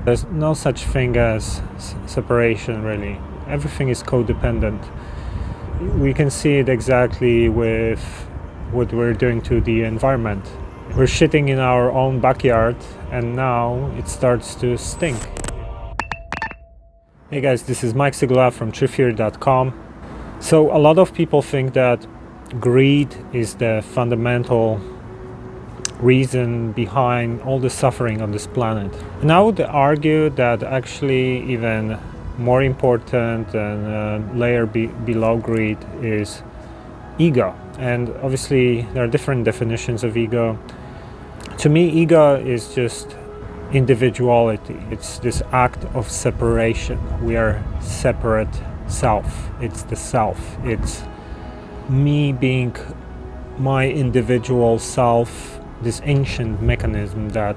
There's no such thing as separation, really. Everything is codependent. We can see it exactly with what we're doing to the environment. We're shitting in our own backyard, and now it starts to stink. Hey guys, this is Sygula from TruthTheory.com. So a lot of people think that greed is the fundamental reason behind all the suffering on this planet. And I would argue that actually even more important and layer below greed is ego. And obviously there are different definitions of ego. To me, ego is just individuality. It's this act of separation. We are separate self. It's the self. It's me being my individual self, this ancient mechanism that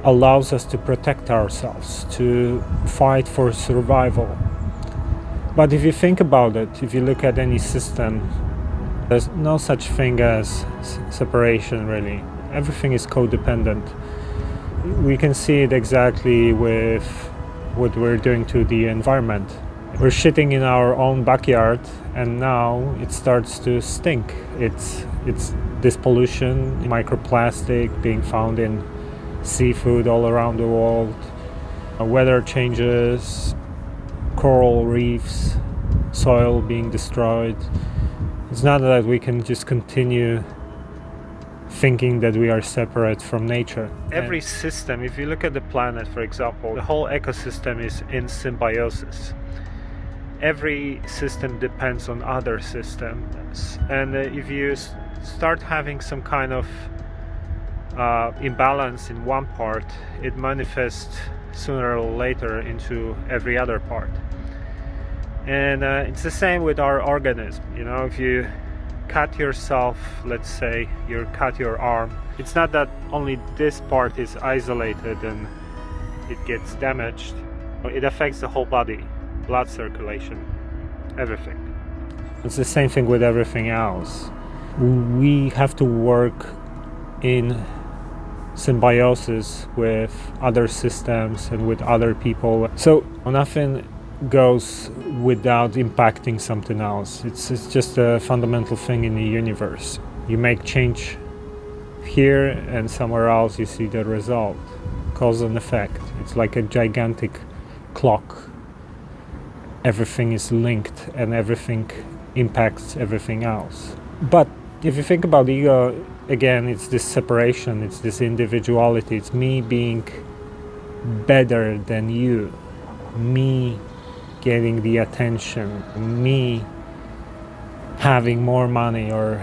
allows us to protect ourselves, to fight for survival. But if you think about it, if you look at any system, there's no such thing as separation, really. Everything is codependent. We can see it exactly with what we're doing to the environment. We're shitting in our own backyard, and now it starts to stink. It's this pollution, microplastic being found in seafood all around the world, weather changes, coral reefs, soil being destroyed. It's not that we can just continue thinking that we are separate from nature. Every system, if you look at the planet, for example, the whole ecosystem is in symbiosis. Every system depends on other systems, and if you start having some kind of imbalance in one part, it manifests sooner or later into every other part. And it's the same with our organism. You know, if you cut yourself, let's say you cut your arm, it's not that only this part is isolated and it gets damaged. It affects the whole body, blood circulation, everything. It's the same thing with everything else. We have to work in symbiosis with other systems and with other people. So nothing goes without impacting something else. It's just a fundamental thing in the universe. You make change here and somewhere else you see the result. Cause and effect. It's like a gigantic clock. Everything is linked and everything impacts everything else. But if you think about ego, again, it's this separation, it's this individuality, it's me being better than you, me getting the attention, me having more money or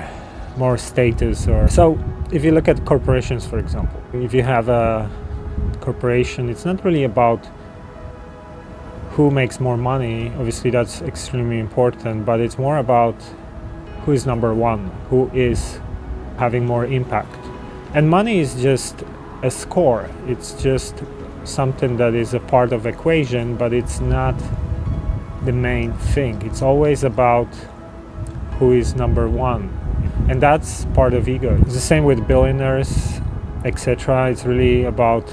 more status. Or so if you look at corporations, for example, if you have a corporation, it's not really about who makes more money. Obviously that's extremely important, but it's more about who is number one, who is having more impact. And money is just a score. It's just something that is a part of equation, but it's not the main thing. It's always about who is number one. And that's part of ego. It's the same with billionaires, etc. It's really about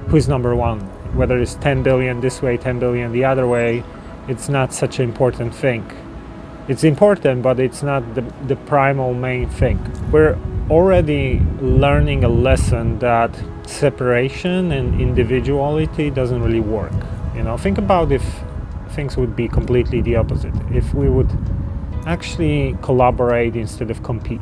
who is number one. Whether it's 10 billion this way, 10 billion the other way, it's not such an important thing. It's important, but it's not the primal main thing. We're already learning a lesson that separation and individuality doesn't really work. You know, think about if things would be completely the opposite. If we would actually collaborate instead of compete.